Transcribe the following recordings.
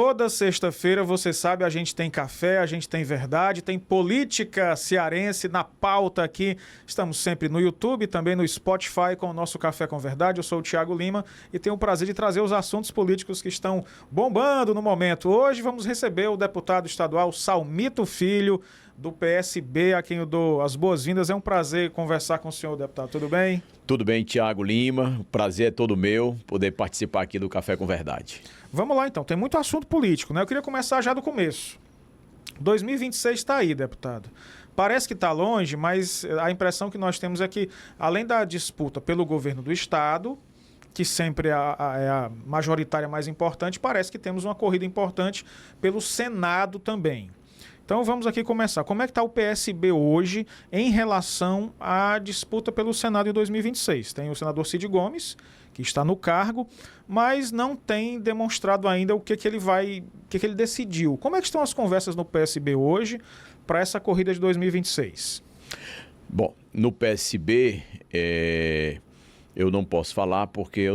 Toda sexta-feira, você sabe, a gente tem café, a gente tem verdade, tem política cearense na pauta aqui. Estamos sempre no YouTube, também no Spotify com o nosso Café com Verdade. Eu sou o Thiago Lima e tenho o prazer de trazer os assuntos políticos que estão bombando no momento. Hoje vamos receber o deputado estadual Salmito Filho, do PSB, a quem eu dou as boas-vindas. É um prazer conversar com o senhor, deputado. Tudo bem? Tudo bem, Thiago Lima. O prazer é todo meu poder participar aqui do Café com Verdade. Vamos lá, então. Tem muito assunto político, né? Eu queria começar já do começo. 2026 está aí, deputado. Parece que está longe, mas a impressão que nós temos é que, além da disputa pelo governo do Estado, que sempre é a majoritária mais importante, parece que temos uma corrida importante pelo Senado também. Então vamos aqui começar. Como é que está o PSB hoje em relação à disputa pelo Senado em 2026? Tem o senador Cid Gomes, que está no cargo, mas não tem demonstrado ainda o que ele decidiu. Como é que estão as conversas no PSB hoje para essa corrida de 2026? Bom, no PSB eu não posso falar porque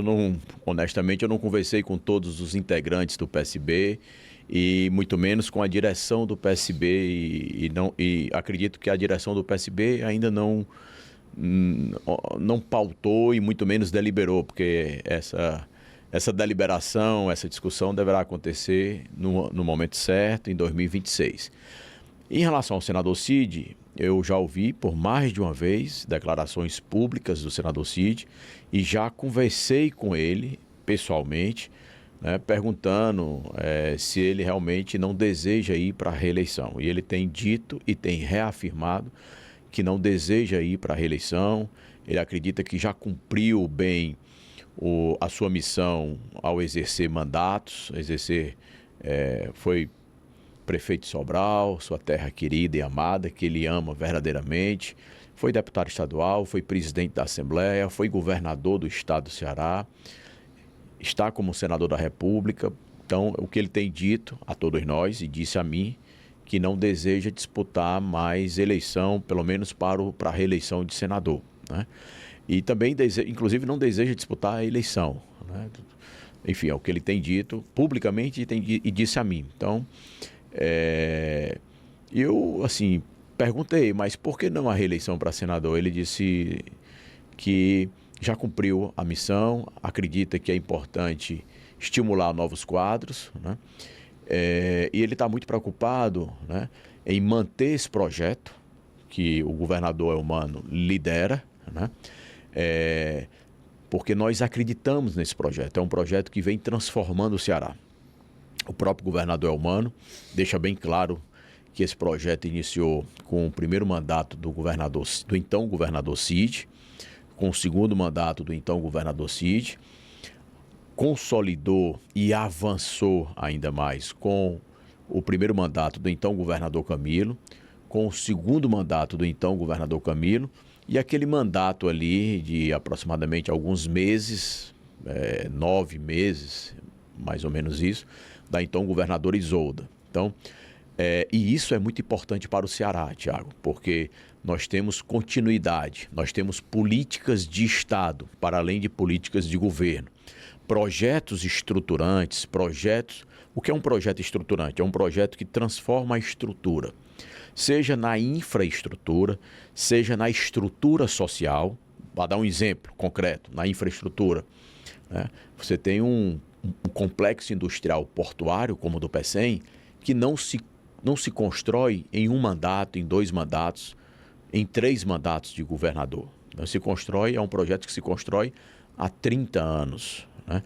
honestamente eu não conversei com todos os integrantes do PSB e muito menos com a direção do PSB e acredito que a direção do PSB ainda não pautou e muito menos deliberou, porque essa deliberação, essa discussão deverá acontecer no momento certo, em 2026. Em relação ao senador Cid, eu já ouvi por mais de uma vez declarações públicas do senador Cid e já conversei com ele pessoalmente, né, perguntando se ele realmente não deseja ir para a reeleição. E ele tem dito e tem reafirmado que não deseja ir para a reeleição. Ele acredita que já cumpriu bem a sua missão ao exercer mandatos, foi prefeito de Sobral, sua terra querida e amada, que ele ama verdadeiramente. Foi deputado estadual, foi presidente da Assembleia, foi governador do estado do Ceará, está como senador da República. Então, o que ele tem dito a todos nós e disse a mim, que não deseja disputar mais eleição, pelo menos para a reeleição de senador, né? E também, inclusive, não deseja disputar a eleição, né? Enfim, é o que ele tem dito publicamente e disse a mim. Então, eu, assim, perguntei, mas por que não a reeleição para senador? Ele disse que já cumpriu a missão, acredita que é importante estimular novos quadros, né? E ele está muito preocupado, né, em manter esse projeto que o governador Eumano lidera, né? Porque nós acreditamos nesse projeto. É um projeto que vem transformando o Ceará. O próprio governador Eumano deixa bem claro que esse projeto iniciou com o primeiro mandato do então governador Cid, com o segundo mandato do então governador Cid, consolidou e avançou ainda mais com o primeiro mandato do então governador Camilo, com o segundo mandato do então governador Camilo e aquele mandato ali de aproximadamente alguns meses, 9 meses, mais ou menos isso, da então governadora Isolda. Então, e isso é muito importante para o Ceará, Thiago, porque nós temos continuidade, nós temos políticas de Estado, para além de políticas de governo. Projetos estruturantes, o que é um projeto estruturante? É um projeto que transforma a estrutura, seja na infraestrutura, seja na estrutura social. Para dar um exemplo concreto, na infraestrutura, né? Você tem um complexo industrial portuário, como o do PECEM, que não se constrói em um mandato, em 2 mandatos, em 3 mandatos de governador. Não se constrói, é um projeto que se constrói há 30 anos, né?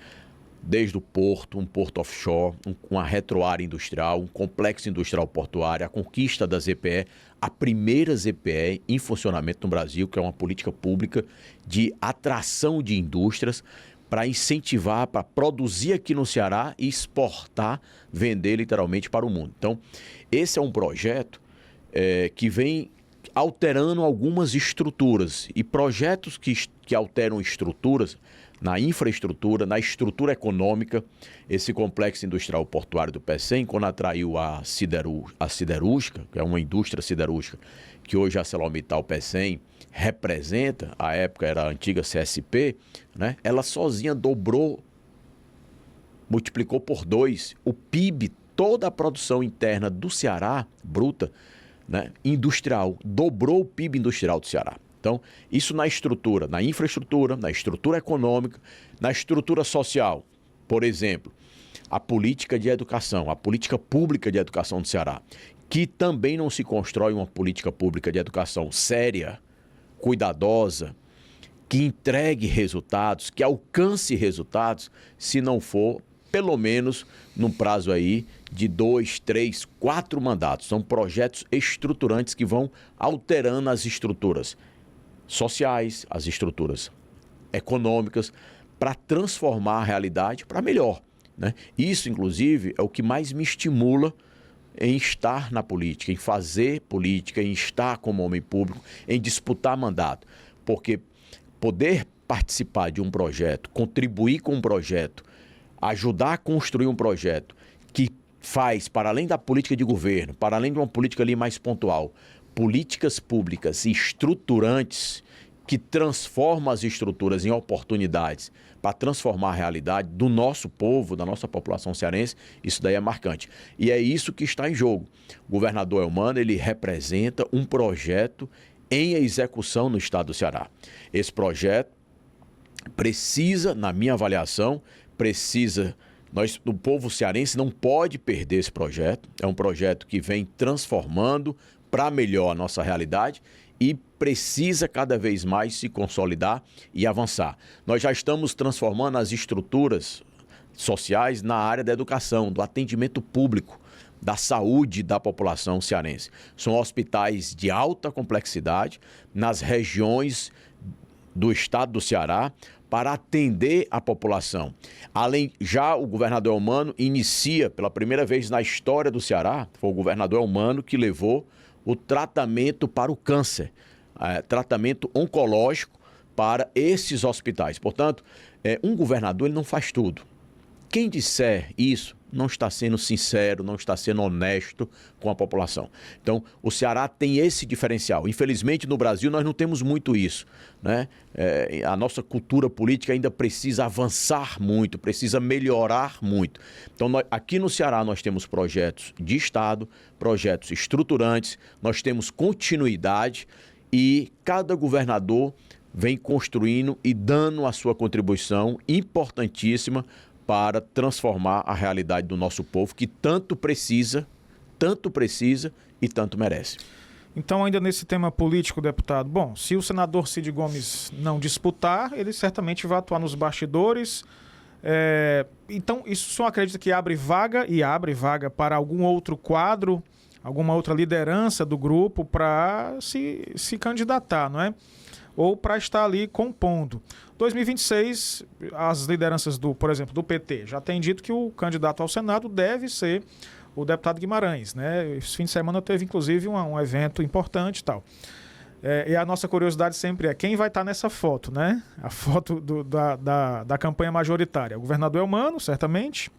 Desde o porto, um porto offshore, uma retroárea industrial, um complexo industrial portuário, a conquista da ZPE, a primeira ZPE em funcionamento no Brasil, que é uma política pública de atração de indústrias para incentivar, para produzir aqui no Ceará e exportar, vender literalmente para o mundo. Então, esse é um projeto que vem alterando algumas estruturas, e projetos que alteram estruturas na infraestrutura, na estrutura econômica. Esse complexo industrial portuário do PECEM, quando atraiu a siderúrgica, que é uma indústria siderúrgica que hoje a ArcelorMittal PECEM representa, à época era a antiga CSP, né? Ela sozinha dobrou multiplicou por 2 o PIB, toda a produção interna do Ceará, bruta, né, industrial, dobrou o PIB industrial do Ceará. Então, isso na estrutura, na infraestrutura, na estrutura econômica, na estrutura social. Por exemplo, a política de educação, a política pública de educação do Ceará, que também não se constrói uma política pública de educação séria, cuidadosa, que entregue resultados, que alcance resultados, se não for, pelo menos, num prazo aí de 2, 3, 4 mandatos. São projetos estruturantes que vão alterando as estruturas sociais, as estruturas econômicas, para transformar a realidade para melhor, né? Isso, inclusive, é o que mais me estimula em estar na política, em fazer política, em estar como homem público, em disputar mandato. Porque poder participar de um projeto, contribuir com um projeto, ajudar a construir um projeto que faz, para além da política de governo, para além de uma política ali mais pontual, políticas públicas estruturantes que transformam as estruturas em oportunidades para transformar a realidade do nosso povo, da nossa população cearense, isso daí é marcante. E é isso que está em jogo. O governador Eumano, ele representa um projeto em execução no estado do Ceará. Esse projeto precisa, na minha avaliação, o povo cearense não pode perder esse projeto. É um projeto que vem transformando para melhor a nossa realidade e precisa cada vez mais se consolidar e avançar. Nós já estamos transformando as estruturas sociais na área da educação, do atendimento público, da saúde da população cearense. São hospitais de alta complexidade nas regiões do estado do Ceará para atender a população. Já o governador Eumano inicia, pela primeira vez na história do Ceará, foi o governador Eumano que levou o tratamento para o câncer, tratamento oncológico para esses hospitais. Portanto, um governador ele não faz tudo. Quem disser isso não está sendo sincero, não está sendo honesto com a população. Então, o Ceará tem esse diferencial. Infelizmente, no Brasil, nós não temos muito isso, né? A nossa cultura política ainda precisa avançar muito, precisa melhorar muito. Então, aqui no Ceará, nós temos projetos de Estado, projetos estruturantes, nós temos continuidade e cada governador vem construindo e dando a sua contribuição importantíssima para transformar a realidade do nosso povo, que tanto precisa e tanto merece. Então, ainda nesse tema político, deputado, bom, se o senador Cid Gomes não disputar, ele certamente vai atuar nos bastidores. Então, isso só acredita que abre vaga para algum outro quadro, alguma outra liderança do grupo para se candidatar, não é? Ou para estar ali compondo. 2026, as lideranças por exemplo, do PT já têm dito que o candidato ao Senado deve ser o deputado Guimarães, né? Esse fim de semana teve, inclusive, um evento importante e tal. E a nossa curiosidade sempre é quem vai estar nessa foto, né? A foto da campanha majoritária. O governador Eumano, certamente.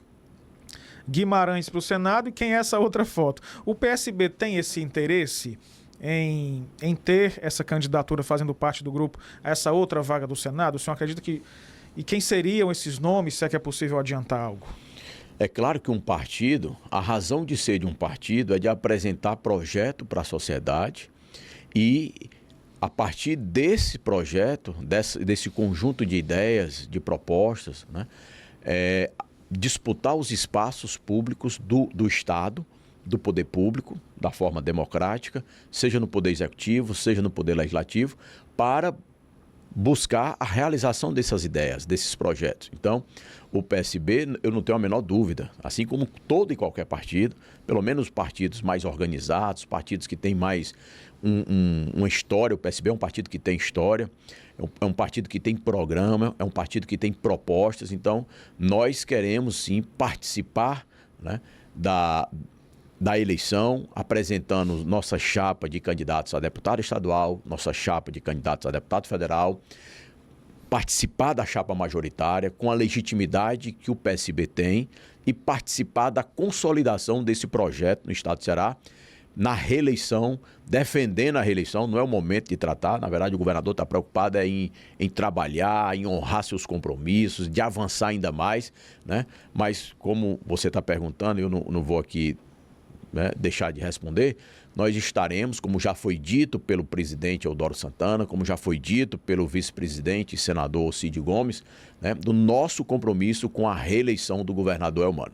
Guimarães para o Senado e quem é essa outra foto? O PSB tem esse interesse em ter essa candidatura fazendo parte do grupo a essa outra vaga do Senado? O senhor acredita que... E quem seriam esses nomes, se é que é possível adiantar algo? É claro que um partido, a razão de ser de um partido é de apresentar projeto para a sociedade e, a partir desse projeto, desse conjunto de ideias, de propostas, né, disputar os espaços públicos do Estado, do poder público, da forma democrática, seja no poder executivo, seja no poder legislativo, para buscar a realização dessas ideias, desses projetos. Então, o PSB, eu não tenho a menor dúvida, assim como todo e qualquer partido, pelo menos partidos mais organizados, partidos que têm mais uma história, o PSB é um partido que tem história, é um partido que tem programa, é um partido que tem propostas. Então, nós queremos sim participar, né, da eleição, apresentando nossa chapa de candidatos a deputado estadual, nossa chapa de candidatos a deputado federal, participar da chapa majoritária com a legitimidade que o PSB tem e participar da consolidação desse projeto no estado do Ceará, na reeleição, defendendo a reeleição. Não é o momento de tratar. Na verdade, o governador está preocupado em trabalhar, em honrar seus compromissos, de avançar ainda mais, né? Mas, como você está perguntando, eu não vou aqui, né, deixar de responder. Nós estaremos, como já foi dito pelo presidente Eudoro Santana, como já foi dito pelo vice-presidente e senador Cid Gomes, né, do nosso compromisso com a reeleição do governador Elmano.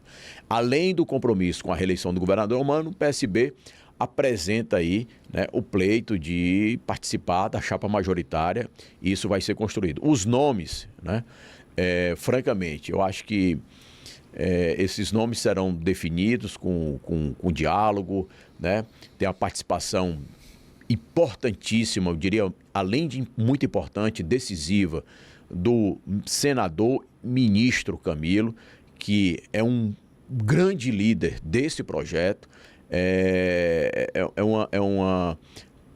Além do compromisso com a reeleição do governador Elmano, o PSB apresenta aí, né, o pleito de participar da chapa majoritária, e isso vai ser construído. Os nomes, né, francamente, eu acho que esses nomes serão definidos com diálogo, né? Tem a participação importantíssima, eu diria, além de muito importante, decisiva, do senador ministro Camilo, que é um grande líder desse projeto,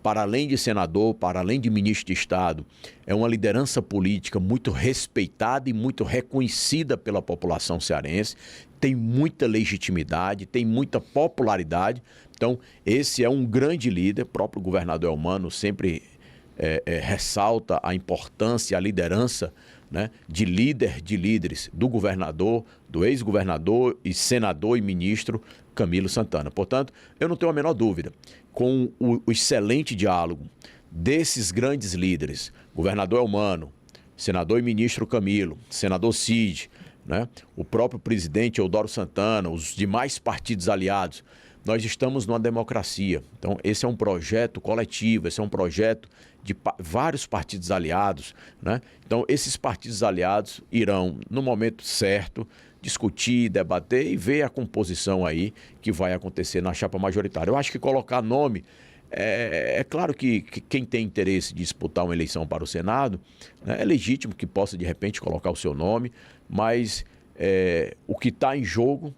para além de senador, para além de ministro de Estado, é uma liderança política muito respeitada e muito reconhecida pela população cearense, tem muita legitimidade, tem muita popularidade. Então, esse é um grande líder. O próprio governador Elmano sempre ressalta a importância, a liderança, né, de líder de líderes do governador, do ex-governador e senador e ministro Camilo Santana. Portanto, eu não tenho a menor dúvida, com o excelente diálogo desses grandes líderes, governador Elmano, senador e ministro Camilo, senador Cid, né, o próprio presidente Eudoro Santana, os demais partidos aliados, nós estamos numa democracia. Então, esse é um projeto coletivo, esse é um projeto de vários partidos aliados, né? Então, esses partidos aliados irão, no momento certo, discutir, debater e ver a composição aí que vai acontecer na chapa majoritária. Eu acho que colocar nome, é claro que quem tem interesse de disputar uma eleição para o Senado, né, é legítimo que possa, de repente, colocar o seu nome, mas o que está em jogo,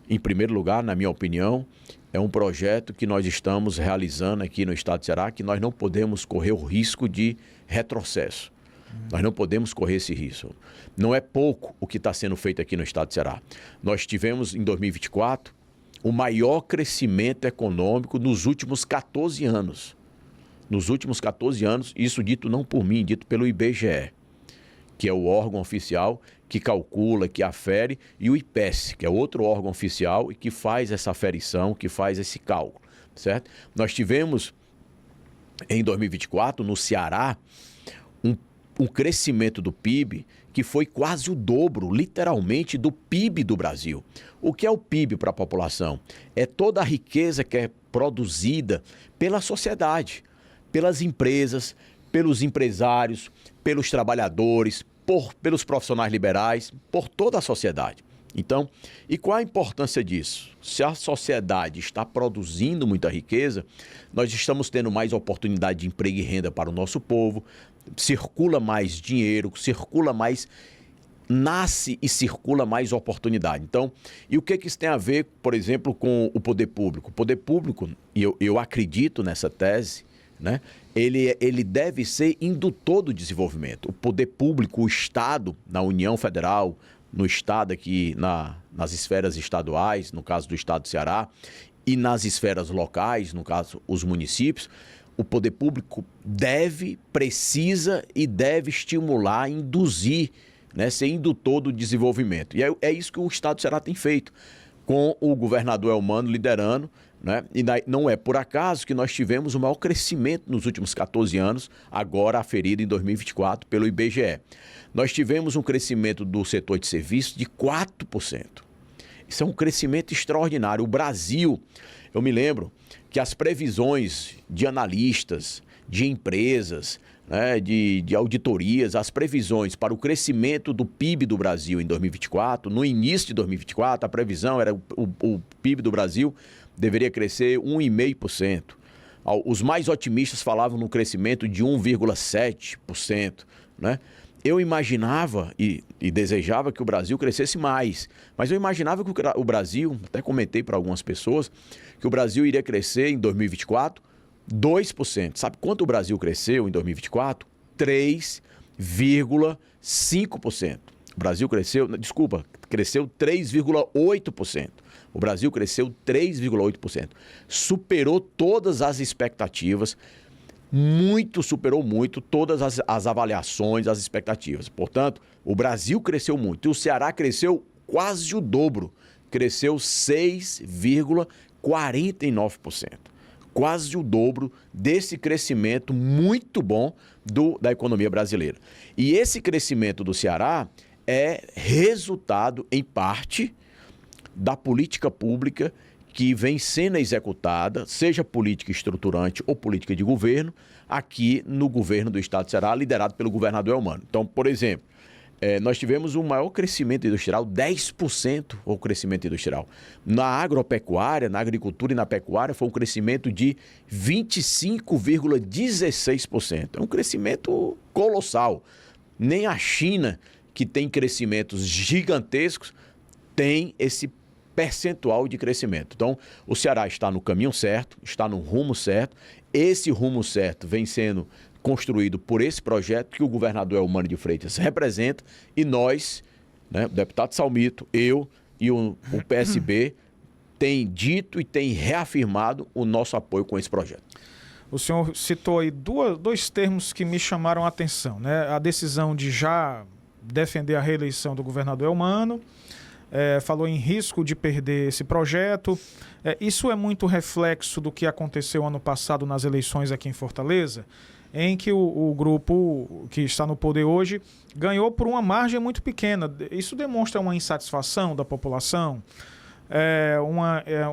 em primeiro lugar, na minha opinião, é um projeto que nós estamos realizando aqui no estado de Ceará, que nós não podemos correr o risco de retrocesso. Nós não podemos correr esse risco. Não é pouco o que está sendo feito aqui no estado de Ceará. Nós tivemos, em 2024, o maior crescimento econômico nos últimos 14 anos. Nos últimos 14 anos, isso dito não por mim, dito pelo IBGE, que é o órgão oficial que calcula, que afere, e o IPES, que é outro órgão oficial e que faz essa aferição, que faz esse cálculo, certo? Nós tivemos, em 2024, no Ceará, um crescimento do PIB que foi quase o dobro, literalmente, do PIB do Brasil. O que é o PIB para a população? É toda a riqueza que é produzida pela sociedade, pelas empresas, pelos empresários, pelos trabalhadores, pelos profissionais liberais, por toda a sociedade. Então, e qual a importância disso? Se a sociedade está produzindo muita riqueza, nós estamos tendo mais oportunidade de emprego e renda para o nosso povo, circula mais dinheiro, circula mais, nasce e circula mais oportunidade. Então, e o que isso tem a ver, por exemplo, com o poder público? O poder público, e eu acredito nessa tese, né? Ele deve ser indutor do desenvolvimento. O poder público, o Estado, na União Federal, no Estado aqui, nas esferas estaduais, no caso do Estado do Ceará, e nas esferas locais, no caso, os municípios, o poder público precisa e deve estimular, induzir, né, ser indutor do desenvolvimento. E é isso que o Estado do Ceará tem feito, com o governador Elmano liderando, né? E não é por acaso que nós tivemos o maior crescimento nos últimos 14 anos, agora aferido em 2024 pelo IBGE. Nós tivemos um crescimento do setor de serviços de 4%. Isso é um crescimento extraordinário. O Brasil, eu me lembro que as previsões de analistas, de empresas, né, de auditorias, as previsões para o crescimento do PIB do Brasil em 2024, no início de 2024, a previsão era o PIB do Brasil deveria crescer 1,5%. Os mais otimistas falavam no crescimento de 1,7%, né? Eu imaginava e desejava que o Brasil crescesse mais, mas eu imaginava que o Brasil, até comentei para algumas pessoas, que o Brasil iria crescer em 2024 2%. Sabe quanto o Brasil cresceu em 2024? 3,5%. O Brasil cresceu 3,8%. O Brasil cresceu 3,8%. Superou todas as expectativas, superou muito todas as avaliações, as expectativas. Portanto, o Brasil cresceu muito. E o Ceará cresceu quase o dobro. Cresceu 6,49%. Quase o dobro desse crescimento muito bom da economia brasileira. E esse crescimento do Ceará é resultado, em parte, da política pública que vem sendo executada, seja política estruturante ou política de governo, aqui no governo do estado do Ceará, liderado pelo governador Elmano. Então, por exemplo, nós tivemos um maior crescimento industrial, 10% o crescimento industrial. Na agropecuária, na agricultura e na pecuária, foi um crescimento de 25,16%. É um crescimento colossal. Nem a China, que tem crescimentos gigantescos, tem esse percentual de crescimento. Então, o Ceará está no caminho certo, está no rumo certo. Esse rumo certo vem sendo construído por esse projeto que o governador Elmano de Freitas representa e nós, né, o deputado Salmito, eu e o PSB, tem dito e tem reafirmado o nosso apoio com esse projeto. O senhor citou aí dois termos que me chamaram a atenção, né? A decisão de já defender a reeleição do governador Elmano, falou em risco de perder esse projeto. Isso é muito reflexo do que aconteceu ano passado nas eleições aqui em Fortaleza, em que o grupo que está no poder hoje ganhou por uma margem muito pequena. Isso demonstra uma insatisfação da população,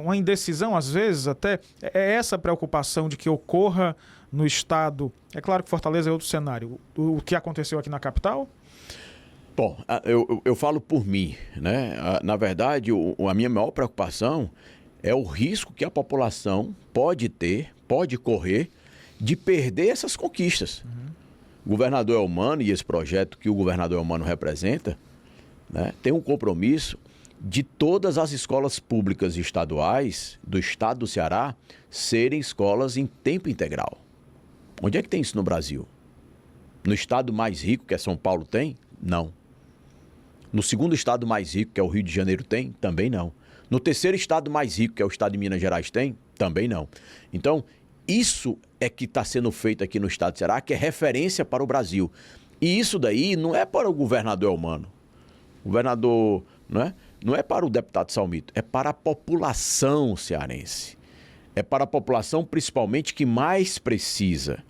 uma indecisão, às vezes, até. É essa preocupação de que ocorra no estado. É claro que Fortaleza é outro cenário. O que aconteceu aqui na capital? Bom, eu falo por mim, né? Na verdade, a minha maior preocupação é o risco que a população pode correr de perder essas conquistas. O governador Elmano e esse projeto que o governador Elmano representa, né, tem um compromisso de todas as escolas públicas e estaduais do estado do Ceará serem escolas em tempo integral. Onde é que tem isso no Brasil? No estado mais rico, que é São Paulo, tem? Não. No segundo estado mais rico, que é o Rio de Janeiro, tem? Também não. No terceiro estado mais rico, que é o estado de Minas Gerais, tem? Também não. Então, isso é que está sendo feito aqui no estado do Ceará, que é referência para o Brasil. E isso daí não é para o governador Elmano. O governador, não é para o deputado Salmito, é para a população cearense. É para a população, principalmente, que mais precisa,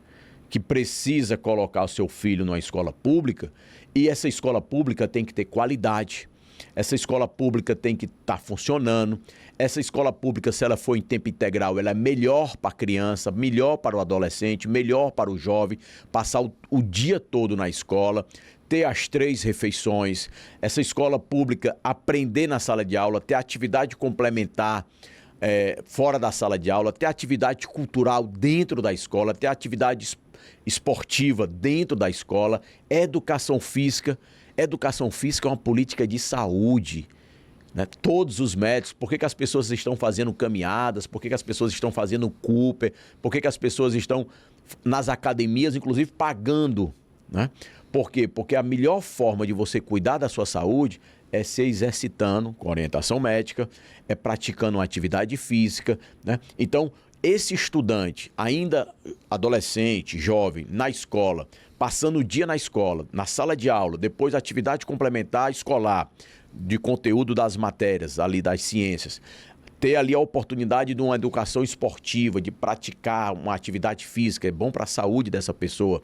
que precisa colocar o seu filho numa escola pública, e essa escola pública tem que ter qualidade. Essa escola pública tem que estar funcionando. Essa escola pública, se ela for em tempo integral, ela é melhor para a criança, melhor para o adolescente, melhor para o jovem, passar o dia todo na escola, ter as 3 refeições. Essa escola pública aprender na sala de aula, ter atividade complementar fora da sala de aula, ter atividade cultural dentro da escola, ter atividade esportiva dentro da escola, educação física. Educação física é uma política de saúde, né? Todos os médicos, por que as pessoas estão fazendo caminhadas, por que as pessoas estão fazendo Cooper, por que as pessoas estão nas academias, inclusive pagando, né? Por quê? Porque a melhor forma de você cuidar da sua saúde é se exercitando com orientação médica, é praticando uma atividade física, né? Então, esse estudante, ainda adolescente, jovem, na escola, passando o dia na escola, na sala de aula, depois atividade complementar escolar, de conteúdo das matérias, ali das ciências, ter ali a oportunidade de uma educação esportiva, de praticar uma atividade física, é bom para a saúde dessa pessoa.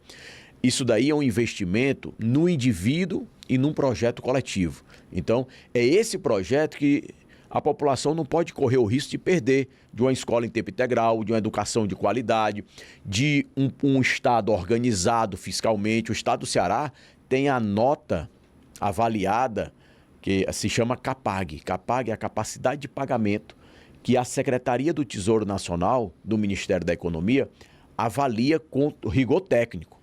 Isso daí é um investimento no indivíduo e num projeto coletivo. Então, é esse projeto que a população não pode correr o risco de perder de uma escola em tempo integral, de uma educação de qualidade, de um Estado organizado fiscalmente. O Estado do Ceará tem a nota avaliada que se chama CAPAG. CAPAG é a capacidade de pagamento que a Secretaria do Tesouro Nacional, do Ministério da Economia, avalia com rigor técnico.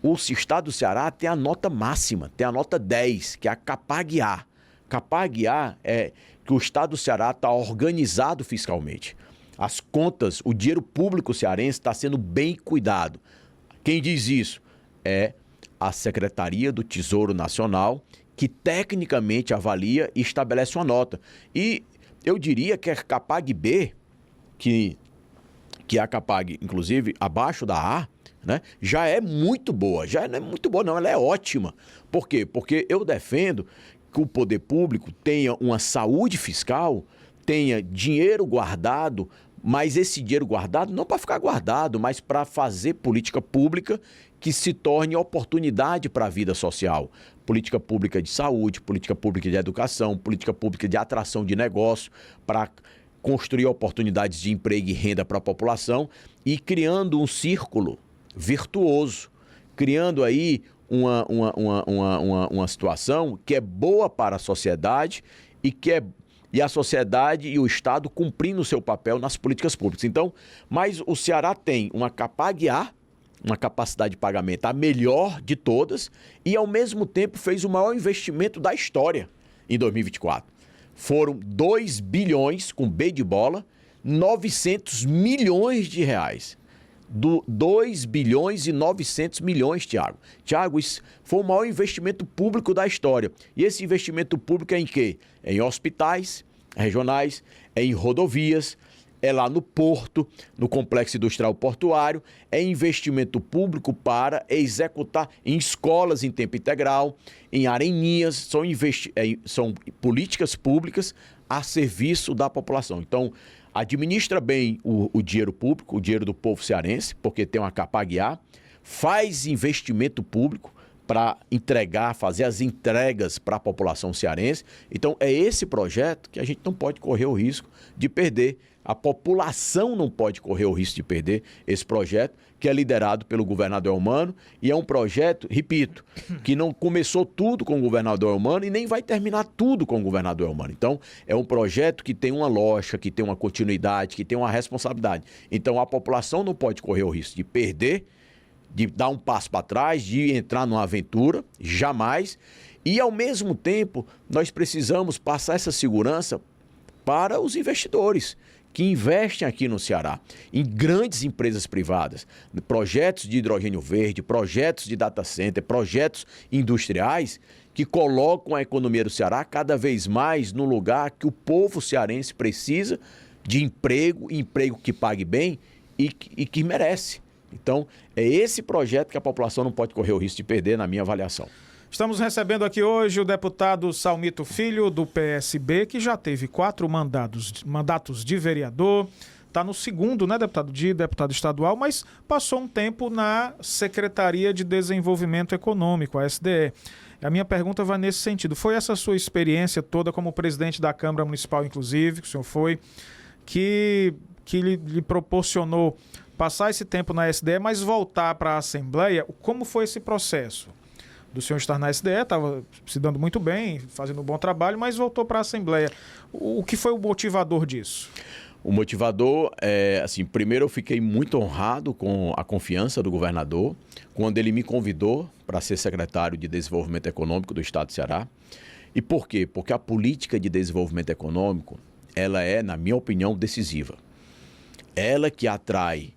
O Estado do Ceará tem a nota máxima, tem a nota 10, que é a CAPAG-A. CAPAG-A é que o Estado do Ceará está organizado fiscalmente. As contas, o dinheiro público cearense está sendo bem cuidado. Quem diz isso é a Secretaria do Tesouro Nacional, que tecnicamente avalia e estabelece uma nota. E eu diria que a Capag B, que é a Capag, inclusive, abaixo da A, né, já é muito boa. Já não é muito boa, não, ela é ótima. Por quê? Porque eu defendo que o poder público tenha uma saúde fiscal, tenha dinheiro guardado, mas esse dinheiro guardado não para ficar guardado, mas para fazer política pública que se torne oportunidade para a vida social. Política pública de saúde, política pública de educação, política pública de atração de negócio, para construir oportunidades de emprego e renda para a população e criando um círculo virtuoso, criando aí uma situação que é boa para a sociedade e a sociedade e o Estado cumprindo o seu papel nas políticas públicas. Então, mas o Ceará tem uma Capag A, uma capacidade de pagamento a melhor de todas e, ao mesmo tempo, fez o maior investimento da história em 2024. Foram 2 bilhões, com B de bola, 900 milhões de reais. 2 bilhões e 900 milhões, Tiago. Tiago, isso foi o maior investimento público da história. E esse investimento público é em quê? É em hospitais regionais, é em rodovias, é lá no porto, no complexo industrial portuário, é investimento público para executar em escolas em tempo integral, em areninhas, são políticas públicas a serviço da população. Então, administra bem o dinheiro público, o dinheiro do povo cearense, porque tem uma Capag A, faz investimento público para fazer as entregas para a população cearense. Então, é esse projeto que a gente não pode correr o risco de perder. A população não pode correr o risco de perder esse projeto, que é liderado pelo governador Eumano, e é um projeto, repito, que não começou tudo com o governador Eumano e nem vai terminar tudo com o governador Eumano. Então, é um projeto que tem uma lógica, que tem uma continuidade, que tem uma responsabilidade. Então, a população não pode correr o risco de perder, de dar um passo para trás, de entrar numa aventura, jamais. E, ao mesmo tempo, nós precisamos passar essa segurança para os investidores que investem aqui no Ceará, em grandes empresas privadas, projetos de hidrogênio verde, projetos de data center, projetos industriais que colocam a economia do Ceará cada vez mais no lugar que o povo cearense precisa de emprego que pague bem e que merece. Então, é esse projeto que a população não pode correr o risco de perder, na minha avaliação. Estamos recebendo aqui hoje o deputado Salmito Filho, do PSB, que já teve 4 mandatos de vereador. Está no segundo, né, deputado estadual, mas passou um tempo na Secretaria de Desenvolvimento Econômico, a SDE. A minha pergunta vai nesse sentido. Foi essa sua experiência toda como presidente da Câmara Municipal, inclusive, que o senhor foi, que lhe proporcionou passar esse tempo na SDE, mas voltar para a Assembleia? Como foi esse processo? Do senhor estar na SDE, estava se dando muito bem, fazendo um bom trabalho, mas voltou para a Assembleia. O que foi o motivador disso? O motivador primeiro eu fiquei muito honrado com a confiança do governador, quando ele me convidou para ser secretário de Desenvolvimento Econômico do Estado do Ceará. E por quê? Porque a política de desenvolvimento econômico, ela é, na minha opinião, decisiva. Ela que atrai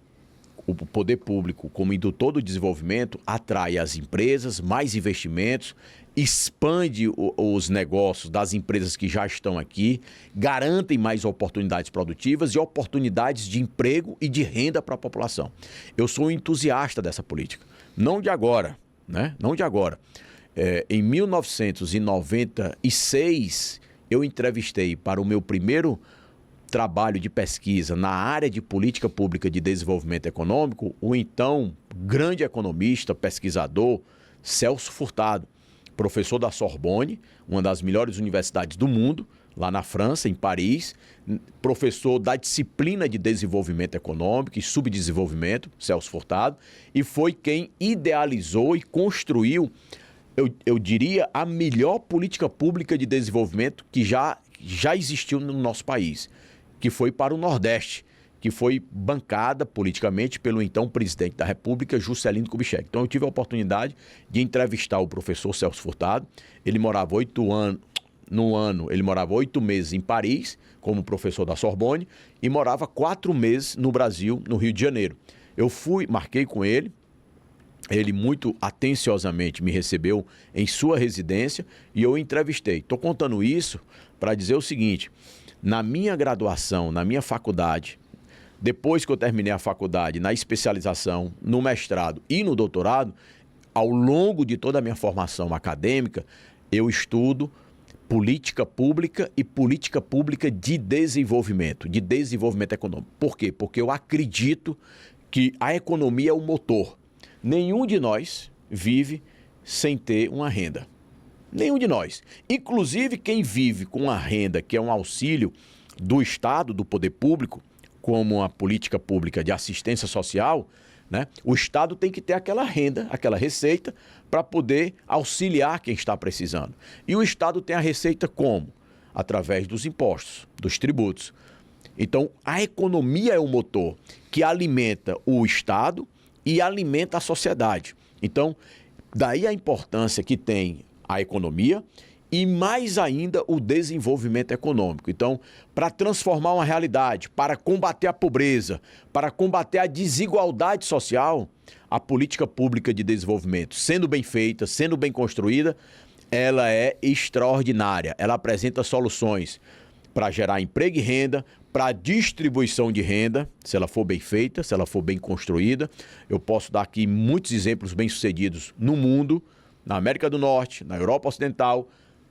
o poder público como indutor do desenvolvimento, atrai as empresas, mais investimentos, expande os negócios das empresas que já estão aqui, garantem mais oportunidades produtivas e oportunidades de emprego e de renda para a população. Eu sou um entusiasta dessa política, não de agora, né? Não de agora. Em 1996, eu entrevistei para o meu primeiro trabalho de pesquisa na área de política pública de desenvolvimento econômico, o então grande economista, pesquisador, Celso Furtado, professor da Sorbonne, uma das melhores universidades do mundo, lá na França, em Paris, professor da disciplina de desenvolvimento econômico e subdesenvolvimento, Celso Furtado, e foi quem idealizou e construiu, eu diria, a melhor política pública de desenvolvimento que já existiu no nosso país, que foi para o Nordeste, que foi bancada politicamente pelo então presidente da República, Juscelino Kubitschek. Então eu tive a oportunidade de entrevistar o professor Celso Furtado. Ele morava 8 meses em Paris, como professor da Sorbonne, e morava 4 meses no Brasil, no Rio de Janeiro. Eu marquei com ele, Ele muito atenciosamente me recebeu em sua residência e eu o entrevistei. Estou contando isso para dizer o seguinte: na minha graduação, na minha faculdade, depois que eu terminei a faculdade, na especialização, no mestrado e no doutorado, ao longo de toda a minha formação acadêmica, eu estudo política pública e política pública de desenvolvimento econômico. Por quê? Porque eu acredito que a economia é o motor. Nenhum de nós vive sem ter uma renda. Nenhum de nós. Inclusive, quem vive com uma renda que é um auxílio do Estado, do poder público, como a política pública de assistência social, né? O Estado tem que ter aquela renda, aquela receita, para poder auxiliar quem está precisando. E o Estado tem a receita como? Através dos impostos, dos tributos. Então, a economia é o motor que alimenta o Estado e alimenta a sociedade. Então, daí a importância que tem a economia e mais ainda o desenvolvimento econômico. Então, para transformar uma realidade, para combater a pobreza, para combater a desigualdade social, a política pública de desenvolvimento, sendo bem feita, sendo bem construída, ela é extraordinária. Ela apresenta soluções para gerar emprego e renda, para distribuição de renda, se ela for bem feita, se ela for bem construída. Eu posso dar aqui muitos exemplos bem-sucedidos no mundo, na América do Norte, na Europa Ocidental,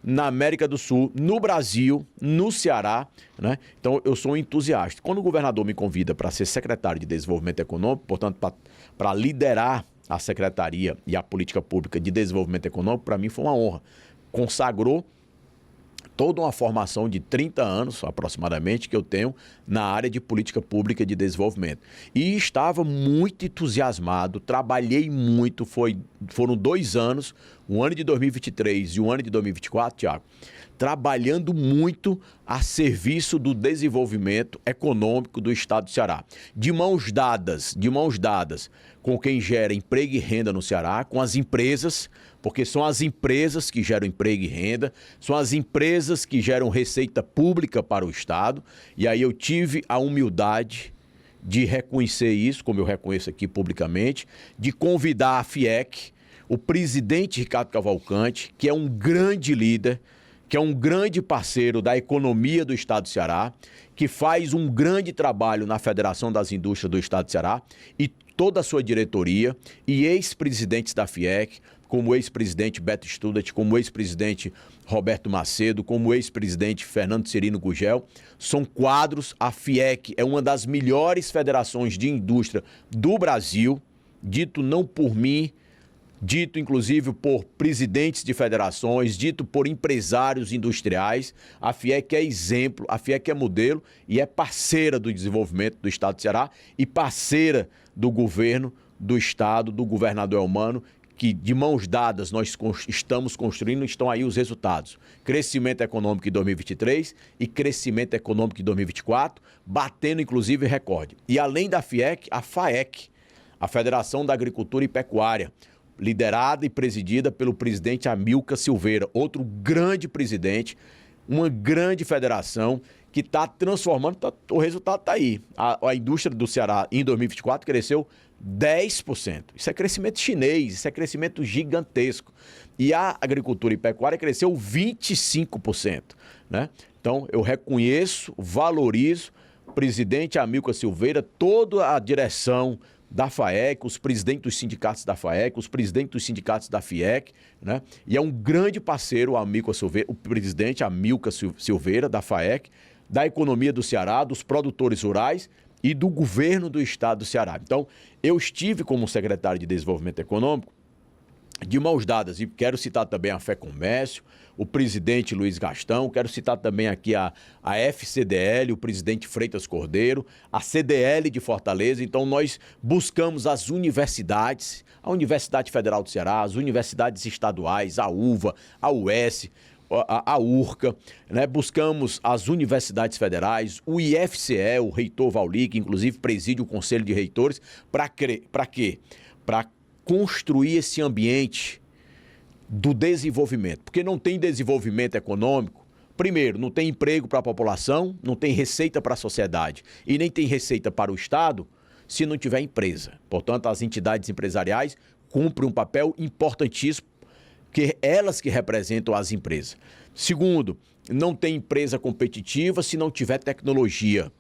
na América do Sul, no Brasil, no Ceará, né? Então, eu sou um entusiasta. Quando o governador me convida para ser secretário de Desenvolvimento Econômico, portanto, para liderar a Secretaria e a Política Pública de Desenvolvimento Econômico, para mim foi uma honra. Consagrou toda uma formação de 30 anos, aproximadamente, que eu tenho na área de política pública de desenvolvimento. E estava muito entusiasmado, trabalhei muito, foram 2 anos, o ano de 2023 e o ano de 2024, Tiago, trabalhando muito a serviço do desenvolvimento econômico do estado do Ceará. De mãos dadas com quem gera emprego e renda no Ceará, com as empresas, porque são as empresas que geram emprego e renda, são as empresas que geram receita pública para o Estado, e aí eu tive a humildade de reconhecer isso, como eu reconheço aqui publicamente, de convidar a FIEC, o presidente Ricardo Cavalcante, que é um grande líder, que é um grande parceiro da economia do Estado do Ceará, que faz um grande trabalho na Federação das Indústrias do Estado do Ceará, e toda a sua diretoria, e ex-presidentes da FIEC, como o ex-presidente Beto Studat, como o ex-presidente Roberto Macedo, como o ex-presidente Fernando Cirino Gugel, são quadros. A FIEC é uma das melhores federações de indústria do Brasil, dito não por mim, dito inclusive por presidentes de federações, dito por empresários industriais. A FIEC é exemplo, a FIEC é modelo e é parceira do desenvolvimento do Estado do Ceará e parceira do governo do Estado, do governador Elmano, que de mãos dadas nós estamos construindo, estão aí os resultados. Crescimento econômico em 2023 e crescimento econômico em 2024, batendo inclusive recorde. E além da FIEC, a FAEC, a Federação da Agricultura e Pecuária, liderada e presidida pelo presidente Amilcar Silveira, outro grande presidente, uma grande federação que está transformando, o resultado está aí. A indústria do Ceará em 2024 cresceu 10%. Isso é crescimento chinês, isso é crescimento gigantesco. E a agricultura e pecuária cresceu 25%, né? Então, eu reconheço, valorizo o presidente Amilcar Silveira, toda a direção da FAEC, os presidentes dos sindicatos da FAEC, os presidentes dos sindicatos da FIEC, né? E é um grande parceiro o presidente Amilcar Silveira, da FAEC, da economia do Ceará, dos produtores rurais e do governo do estado do Ceará. Então, eu estive como secretário de Desenvolvimento Econômico de mãos dadas, e quero citar também a FEComércio, o presidente Luiz Gastão, quero citar também aqui a FCDL, o presidente Freitas Cordeiro, a CDL de Fortaleza. Então, nós buscamos as universidades, a Universidade Federal do Ceará, as universidades estaduais, a UVA, a UES, a URCA, né? Buscamos as universidades federais, o IFCE, o reitor Vauli, que inclusive preside o Conselho de Reitores, para quê? Para construir esse ambiente do desenvolvimento. Porque não tem desenvolvimento econômico, primeiro, não tem emprego para a população, não tem receita para a sociedade e nem tem receita para o Estado se não tiver empresa. Portanto, as entidades empresariais cumpre um papel importantíssimo, que elas que representam as empresas. Segundo, não tem empresa competitiva se não tiver tecnologia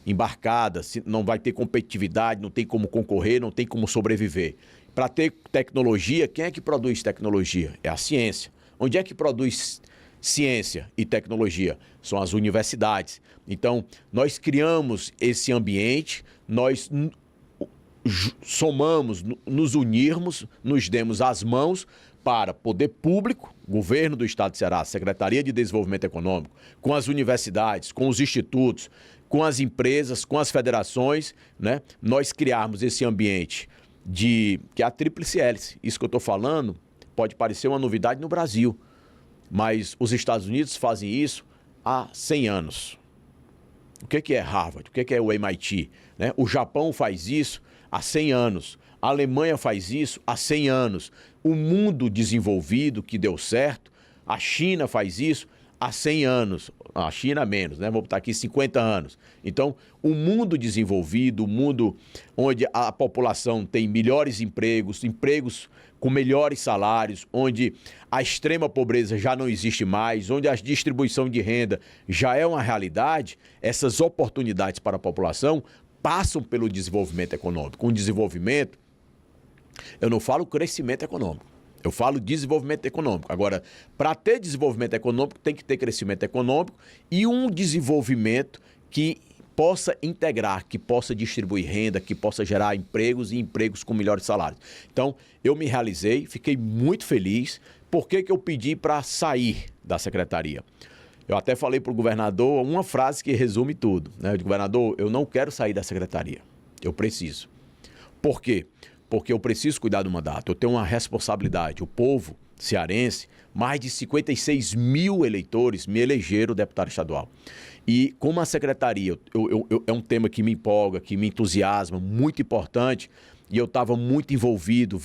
embarcada, se não vai ter competitividade, não tem como concorrer, não tem como sobreviver. Para ter tecnologia, quem é que produz tecnologia? É a ciência. Onde é que produz ciência e tecnologia? São as universidades. Então, nós criamos esse ambiente, nós somamos, nos unirmos, nos demos as mãos para poder público, governo do Estado de Ceará, Secretaria de Desenvolvimento Econômico, com as universidades, com os institutos, com as empresas, com as federações, né? Nós criarmos esse ambiente que é a tríplice hélice. Isso que eu estou falando pode parecer uma novidade no Brasil, mas os Estados Unidos fazem isso há 100 anos. O que é Harvard? O que é o MIT? Né? O Japão faz isso há 100 anos. A Alemanha faz isso há 100 anos. O mundo desenvolvido que deu certo, a China faz isso há 100 anos. A China menos, né? Vou botar aqui 50 anos. Então, o mundo desenvolvido, o mundo onde a população tem melhores empregos, empregos com melhores salários, onde a extrema pobreza já não existe mais, onde a distribuição de renda já é uma realidade, essas oportunidades para a população passam pelo desenvolvimento econômico. Com desenvolvimento, eu não falo crescimento econômico, eu falo desenvolvimento econômico. Agora, para ter desenvolvimento econômico, tem que ter crescimento econômico e um desenvolvimento que possa integrar, que possa distribuir renda, que possa gerar empregos e empregos com melhores salários. Então, eu me realizei, fiquei muito feliz. Por que eu pedi para sair da secretaria? Eu até falei para o governador uma frase que resume tudo, né? Eu disse, governador, eu não quero sair da secretaria, eu preciso. Por quê? Porque eu preciso cuidar do mandato, eu tenho uma responsabilidade. O povo cearense, mais de 56 mil eleitores me elegeram deputado estadual. E como a secretaria é um tema que me empolga, que me entusiasma, muito importante, e eu estava muito envolvido,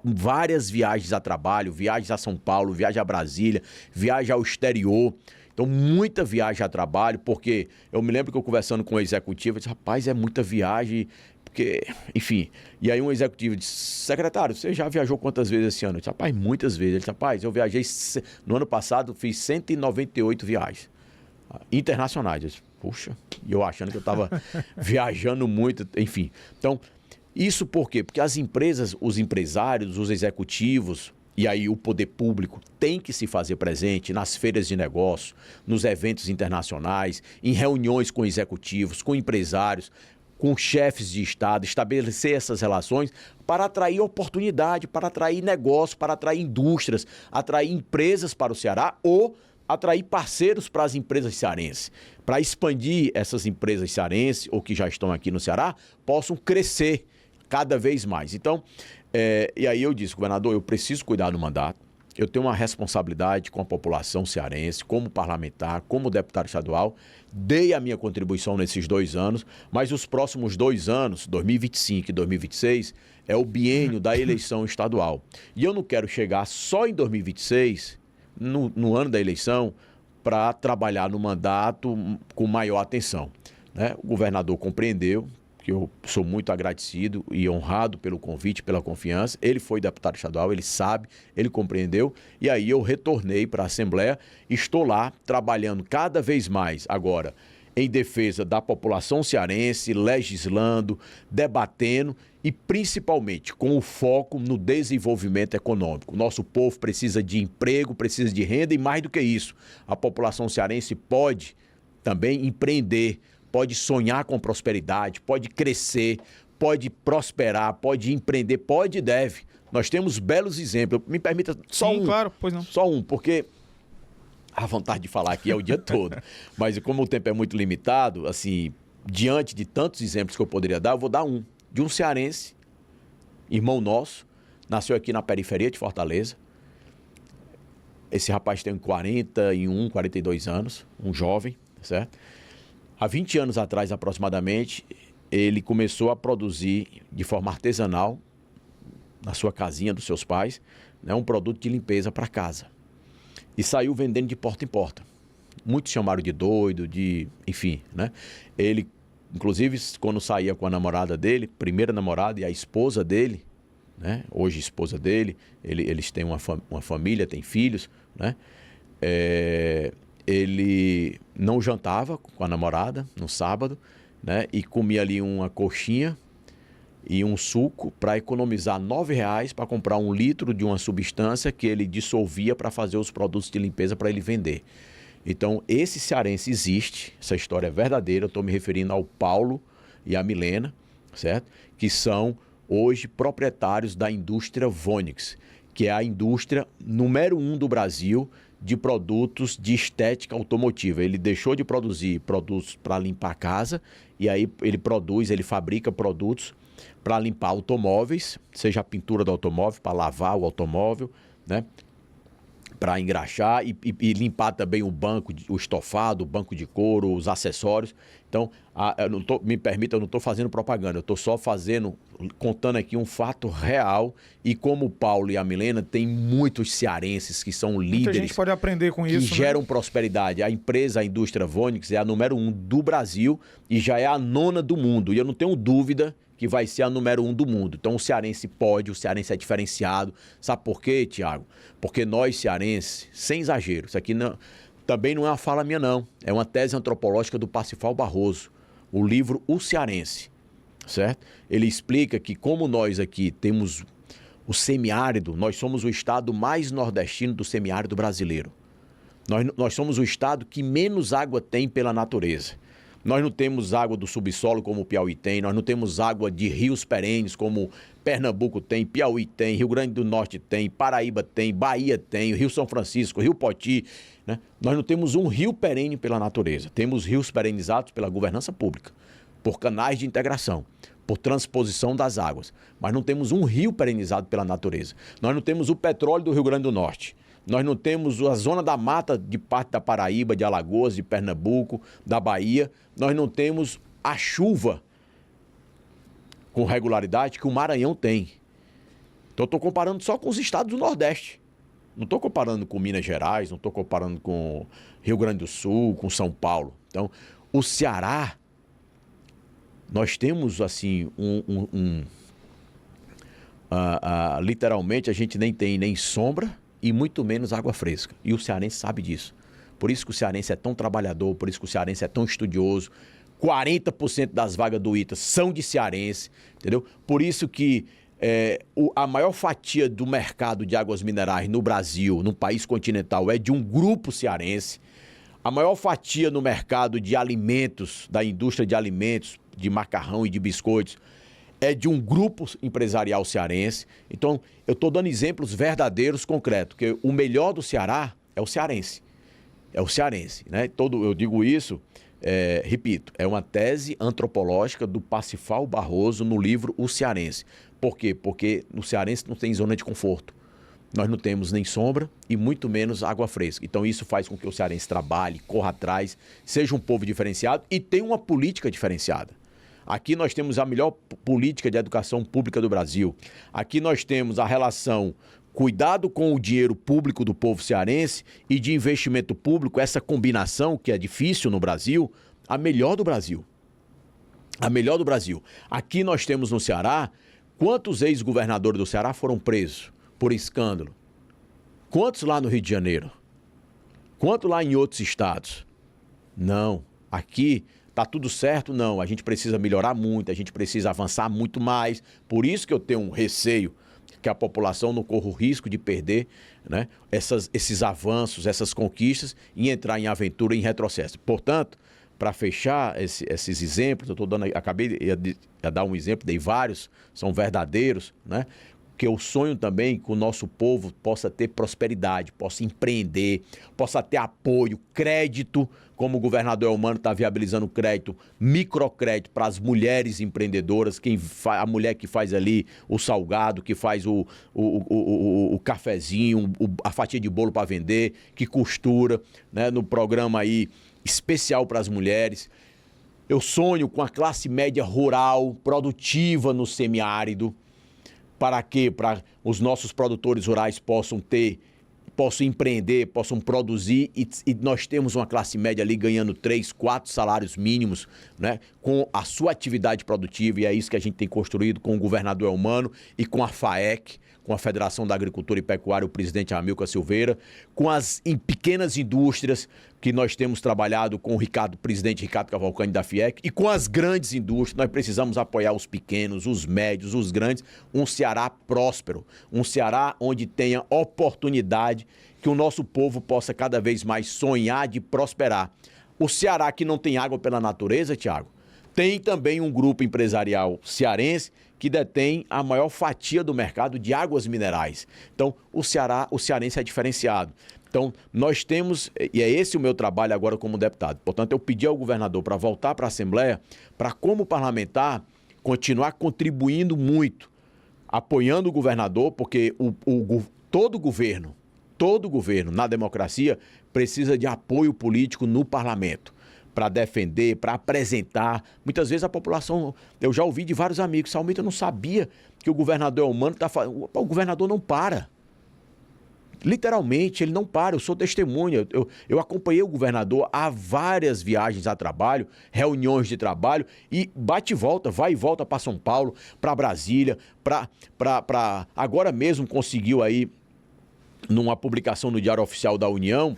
várias viagens a trabalho, viagens a São Paulo, viagem a Brasília, viagem ao exterior. Então, muita viagem a trabalho, porque eu me lembro que eu conversando com o executivo, eu disse, rapaz, é muita viagem, porque, enfim. E aí um executivo disse, secretário, você já viajou quantas vezes esse ano? Eu disse, rapaz, muitas vezes. Ele disse, rapaz, eu viajei, no ano passado, fiz 198 viagens internacionais. Eu disse, puxa, e eu achando que eu estava viajando muito, enfim. Então, isso por quê? Porque as empresas, os empresários, os executivos, e aí o poder público tem que se fazer presente nas feiras de negócio, nos eventos internacionais, em reuniões com executivos, com empresários, com chefes de Estado, estabelecer essas relações para atrair oportunidade, para atrair negócio, para atrair indústrias, atrair empresas para o Ceará ou atrair parceiros para as empresas cearenses, para expandir essas empresas cearenses ou que já estão aqui no Ceará, possam crescer cada vez mais. Então, e aí eu disse, governador, eu preciso cuidar do mandato, eu tenho uma responsabilidade com a população cearense, como parlamentar, como deputado estadual, dei a minha contribuição nesses 2 anos, mas os próximos 2 anos, 2025 e 2026, é o biênio da eleição estadual. E eu não quero chegar só em 2026, no ano da eleição, para trabalhar no mandato com maior atenção, né? O governador compreendeu, que eu sou muito agradecido e honrado pelo convite, pela confiança. Ele foi deputado estadual, ele sabe, ele compreendeu. E aí eu retornei para a Assembleia, estou lá trabalhando cada vez mais agora em defesa da população cearense, legislando, debatendo e principalmente com o foco no desenvolvimento econômico. Nosso povo precisa de emprego, precisa de renda e mais do que isso, a população cearense pode também empreender, pode sonhar com prosperidade, pode crescer, pode prosperar, pode empreender, pode e deve. Nós temos belos exemplos. Me permita só Sim, claro, pois não. Só um, porque a vontade de falar aqui é o dia todo. Mas como o tempo é muito limitado, assim, diante de tantos exemplos que eu poderia dar, eu vou dar um. De um cearense, irmão nosso, nasceu aqui na periferia de Fortaleza. Esse rapaz tem 41, 42 anos, um jovem, certo? Há 20 anos atrás, aproximadamente, ele começou a produzir de forma artesanal, na sua casinha dos seus pais, né, um produto de limpeza para casa. E saiu vendendo de porta em porta. Muitos chamaram de doido, enfim, né? Ele, inclusive, quando saía com a namorada dele, primeira namorada e a esposa dele, né? Hoje esposa dele, eles têm uma família, têm filhos, né? Ele não jantava com a namorada no sábado, né? E comia ali uma coxinha e um suco para economizar R$9 para comprar 1 litro de uma substância que ele dissolvia para fazer os produtos de limpeza para ele vender. Então, esse cearense existe, essa história é verdadeira, eu estou me referindo ao Paulo e à Milena, certo? Que são hoje proprietários da indústria Vonix, que é a indústria número 1 do Brasil de produtos de estética automotiva. Ele deixou de produzir produtos para limpar a casa e aí ele fabrica produtos para limpar automóveis, seja a pintura do automóvel, para lavar o automóvel, né? Para engraxar e limpar também o banco, o estofado, o banco de couro, os acessórios. Então, me permita, eu não estou fazendo propaganda, eu estou só contando aqui um fato real. E como o Paulo e a Milena, tem muitos cearenses que são líderes. Muita gente pode aprender com isso, que geram prosperidade. A empresa, a indústria Vonix, é a número 1 do Brasil e já é a 9ª do mundo. E eu não tenho dúvida que vai ser a número 1 do mundo. Então o cearense o cearense é diferenciado. Sabe por quê, Tiago? Porque nós cearenses, sem exagero, isso aqui também não é uma fala minha não, é uma tese antropológica do Parsifal Barroso, o livro O Cearense, certo? Ele explica que como nós aqui temos o semiárido, nós somos o estado mais nordestino do semiárido brasileiro. Nós somos o estado que menos água tem pela natureza. Nós não temos água do subsolo como o Piauí tem, nós não temos água de rios perenes como Pernambuco tem, Piauí tem, Rio Grande do Norte tem, Paraíba tem, Bahia tem, Rio São Francisco, Rio Poti, né? Nós não temos um rio perene pela natureza, temos rios perenizados pela governança pública, por canais de integração, por transposição das águas, mas não temos um rio perenizado pela natureza. Nós não temos o petróleo do Rio Grande do Norte. Nós não temos a zona da mata de parte da Paraíba, de Alagoas, de Pernambuco, da Bahia. Nós não temos a chuva com regularidade que o Maranhão tem. Então, eu estou comparando só com os estados do Nordeste. Não estou comparando com Minas Gerais, não estou comparando com Rio Grande do Sul, com São Paulo. Então, o Ceará, nós temos, assim, literalmente, a gente nem tem nem sombra, e muito menos água fresca. E o cearense sabe disso. Por isso que o cearense é tão trabalhador, por isso que o cearense é tão estudioso. 40% das vagas do ITA são de cearense, entendeu? Por isso que a maior fatia do mercado de águas minerais no Brasil, no país continental, é de um grupo cearense. A maior fatia no mercado de alimentos, da indústria de alimentos, de macarrão e de biscoitos, é de um grupo empresarial cearense. Então, eu estou dando exemplos verdadeiros, concretos, que o melhor do Ceará é o cearense. É o cearense, né? Eu digo isso, repito, é uma tese antropológica do Parsifal Barroso no livro O Cearense. Por quê? Porque no cearense não tem zona de conforto. Nós não temos nem sombra e muito menos água fresca. Então, isso faz com que o cearense trabalhe, corra atrás, seja um povo diferenciado e tenha uma política diferenciada. Aqui nós temos a melhor política de educação pública do Brasil. Aqui nós temos a relação cuidado com o dinheiro público do povo cearense e de investimento público, essa combinação que é difícil no Brasil, a melhor do Brasil. A melhor do Brasil. Aqui nós temos no Ceará, quantos ex-governadores do Ceará foram presos por escândalo? Quantos lá no Rio de Janeiro? Quantos lá em outros estados? Não. Aqui tá tudo certo? Não. A gente precisa melhorar muito, a gente precisa avançar muito mais. Por isso que eu tenho um receio que a população não corra o risco de perder, né, esses avanços, essas conquistas e entrar em aventura, em retrocesso. Portanto, para fechar esses exemplos, acabei de dar um exemplo, dei vários, são verdadeiros, né? Que eu sonho também que o nosso povo possa ter prosperidade, possa empreender, possa ter apoio, crédito, como o governador Elmano está viabilizando crédito, microcrédito para as mulheres empreendedoras, a mulher que faz ali o salgado, que faz o cafezinho, a fatia de bolo para vender, que costura, né, no programa aí especial para as mulheres. Eu sonho com a classe média rural, produtiva no semiárido. Para quê? Para os nossos produtores rurais possam ter possam empreender, possam produzir e nós temos uma classe média ali ganhando 3, 4 salários mínimos, né, com a sua atividade produtiva, e é isso que a gente tem construído com o governador Eumano e com a FAEC, com a Federação da Agricultura e Pecuária, o presidente Amilcar Silveira, com as pequenas indústrias que nós temos trabalhado com o presidente Ricardo Cavalcante da FIEC, e com as grandes indústrias. Nós precisamos apoiar os pequenos, os médios, os grandes, um Ceará próspero, um Ceará onde tenha oportunidade, que o nosso povo possa cada vez mais sonhar de prosperar. O Ceará que não tem água pela natureza, Tiago, tem também um grupo empresarial cearense que detém a maior fatia do mercado de águas minerais. Então, o cearense é diferenciado. Então, nós temos, e é esse o meu trabalho agora como deputado. Portanto, eu pedi ao governador para voltar para a Assembleia, para, como parlamentar, continuar contribuindo muito, apoiando o governador, porque todo governo na democracia precisa de apoio político no parlamento, para defender, para apresentar. Muitas vezes a população, eu já ouvi de vários amigos, Salmito, eu não sabia que o governador Eumano está fazendo. O governador não para. Literalmente, ele não para, eu sou testemunha. Eu acompanhei o governador a várias viagens a trabalho, reuniões de trabalho, e bate e volta, vai e volta para São Paulo, para Brasília, agora mesmo conseguiu aí, numa publicação no Diário Oficial da União,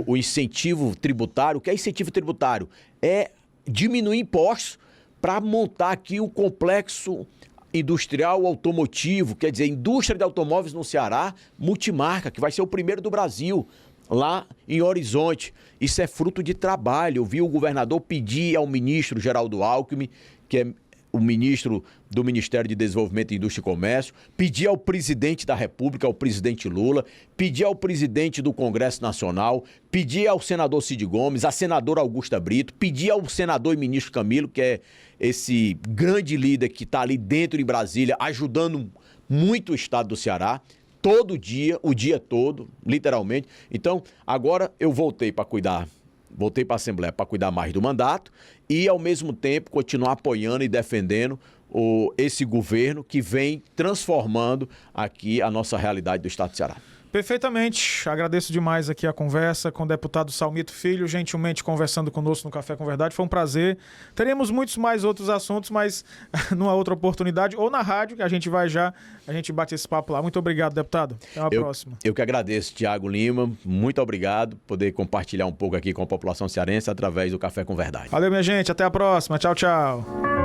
o incentivo tributário. O que é incentivo tributário? É diminuir impostos para montar aqui o complexo industrial automotivo, quer dizer, indústria de automóveis no Ceará, multimarca, que vai ser o primeiro do Brasil, lá em Horizonte. Isso é fruto de trabalho. Eu vi o governador pedir ao ministro Geraldo Alckmin, que é o ministro do Ministério de Desenvolvimento, Indústria e Comércio, pedir ao presidente da República, ao presidente Lula, pedir ao presidente do Congresso Nacional, pedir ao senador Cid Gomes, à senadora Augusta Brito, pedir ao senador e ministro Camilo, que é esse grande líder que está ali dentro de Brasília, ajudando muito o estado do Ceará, todo dia, o dia todo, literalmente. Então, agora eu voltei para a Assembleia para cuidar mais do mandato e, ao mesmo tempo, continuar apoiando e defendendo esse governo que vem transformando aqui a nossa realidade do estado do Ceará. Perfeitamente. Agradeço demais aqui a conversa com o deputado Salmito Filho, gentilmente conversando conosco no Café com Verdade. Foi um prazer. Teremos muitos mais outros assuntos, mas numa outra oportunidade, ou na rádio, que a gente bate esse papo lá. Muito obrigado, deputado. Até uma próxima. Eu que agradeço, Tiago Lima. Muito obrigado por poder compartilhar um pouco aqui com a população cearense através do Café com Verdade. Valeu, minha gente. Até a próxima. Tchau, tchau.